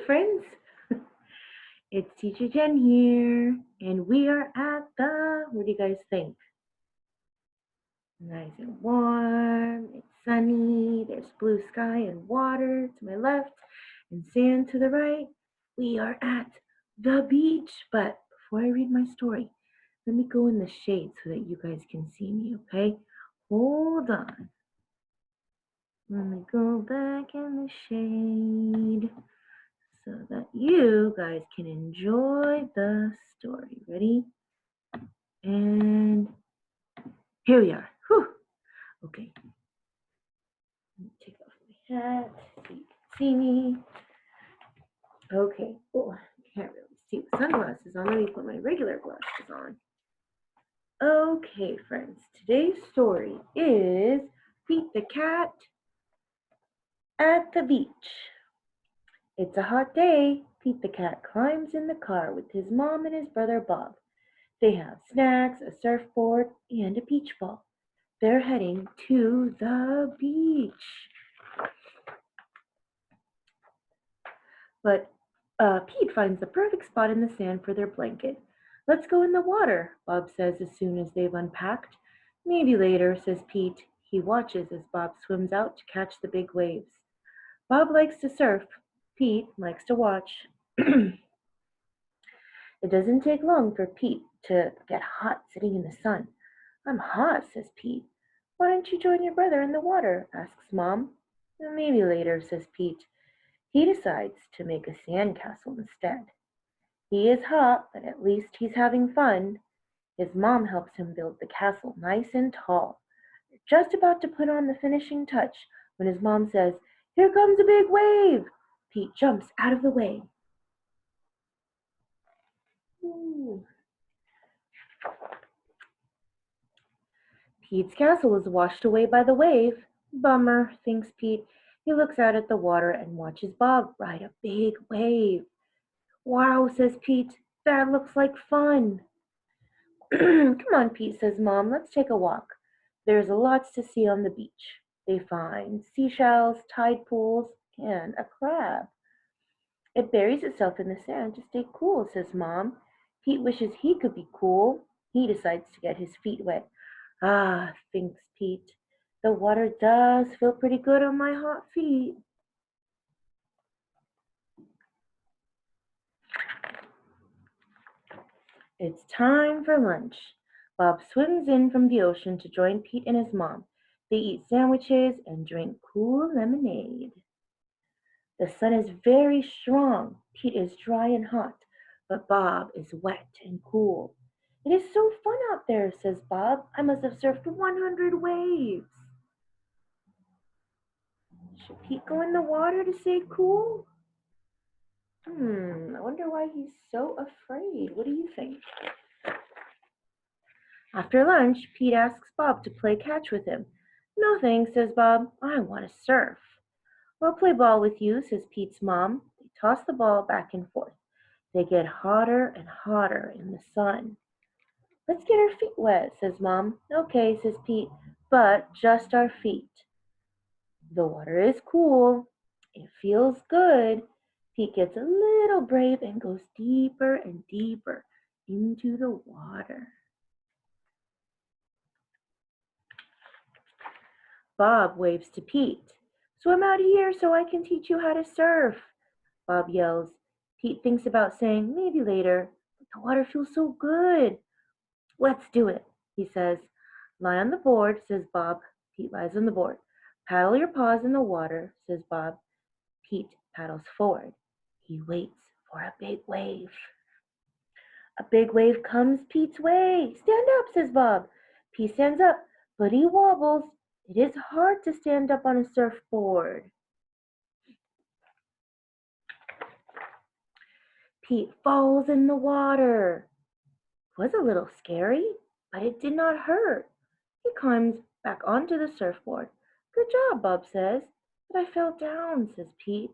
friends. It's Teacher Jen here, and we are at what do you guys think? Nice and warm, it's sunny, there's blue sky and water to my left, and sand to the right. We are at the beach, but before I read my story, let me go in the shade so that you guys can see me, okay? Hold on. Let me go back in the shade so that you guys can enjoy the story. Ready? And here we are. Whew. Okay. Let me take off my hat so you can see me. Okay. Oh, I can't really see the sunglasses on. Let me put my regular glasses on. Okay, friends. Today's story is Pete the Cat at the beach. It's a hot day. Pete the Cat climbs in the car with his mom and his brother Bob. They have snacks, a surfboard, and a beach ball. They're heading to the beach. But Pete finds the perfect spot in the sand for their blanket. Let's go in the water, Bob says as soon as they've unpacked. Maybe later, says Pete. He watches as Bob swims out to catch the big waves. Bob likes to surf. Pete likes to watch. It doesn't take long for Pete to get hot sitting in the sun. I'm hot, says Pete. Why don't you join your brother in the water? Asks Mom. Maybe later, says Pete. He decides to make a sandcastle instead. He is hot, but at least he's having fun. His mom helps him build the castle nice and tall. They're just about to put on the finishing touch when his mom says, "Here comes a big wave!" Pete jumps out of the way. Ooh. Pete's castle is washed away by the wave. Bummer, thinks Pete. He looks out at the water and watches Bob ride a big wave. Wow, says Pete. That looks like fun. Come on, Pete, says Mom. Let's take a walk. There's lots to see on the beach. They find seashells, tide pools, and a crab. It buries itself in the sand to stay cool, says Mom. Pete wishes he could be cool. He decides to get his feet wet. Ah, thinks Pete. The water does feel pretty good on my hot feet. It's time for lunch. Bob swims in from the ocean to join Pete and his mom. They eat sandwiches and drink cool lemonade. The sun is very strong. Pete is dry and hot, but Bob is wet and cool. It is so fun out there, says Bob. I must have surfed 100 waves. Should Pete go in the water to stay cool? I wonder why he's so afraid. What do you think? After lunch, Pete asks Bob to play catch with him. No thanks, says Bob. I want to surf. I'll play ball with you, says Pete's mom. They toss the ball back and forth. They get hotter and hotter in the sun. Let's get our feet wet, says Mom. Okay, says Pete, but just our feet. The water is cool. It feels good. Pete gets a little brave and goes deeper and deeper into the water. Bob waves to Pete. Swim out here so I can teach you how to surf, Bob yells. Pete thinks about saying maybe later, but the water feels so good. Let's do it, he says. Lie on the board, says Bob. Pete lies on the board. Paddle your paws in the water, says Bob. Pete paddles forward. He waits for a big wave. A big wave comes Pete's way. Stand up, says Bob. Pete stands up, but he wobbles. It is hard to stand up on a surfboard. Pete falls in the water. It was a little scary, but it did not hurt. He climbs back onto the surfboard. Good job, Bob says. But I fell down, says Pete.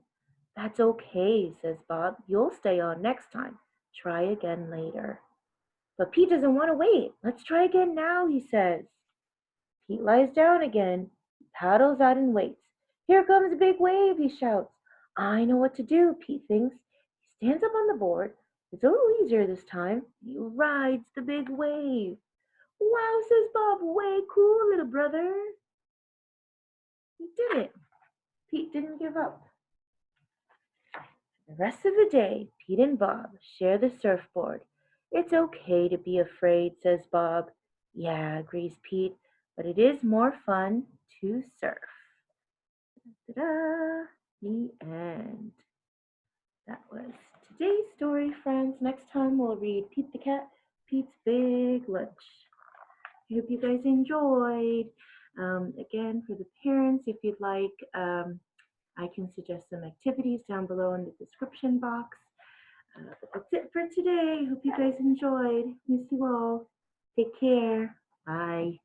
That's okay, says Bob. You'll stay on next time. Try again later. But Pete doesn't want to wait. Let's try again now, he says. Pete lies down again. He paddles out and waits. Here comes a big wave, he shouts. I know what to do, Pete thinks. He stands up on the board. It's a little easier this time. He rides the big wave. Wow, says Bob, way cool, little brother. He did it. Pete didn't give up. The rest of the day, Pete and Bob share the surfboard. It's okay to be afraid, says Bob. Yeah, agrees Pete, but it is more fun to surf. Ta-da! The end. That was today's story, friends. Next time we'll read Pete the Cat, Pete's Big Lunch. I hope you guys enjoyed. Again, for the parents, if you'd like, I can suggest some activities down below in the description box. But that's it for today. Hope you guys enjoyed. Miss you all. Take care. Bye.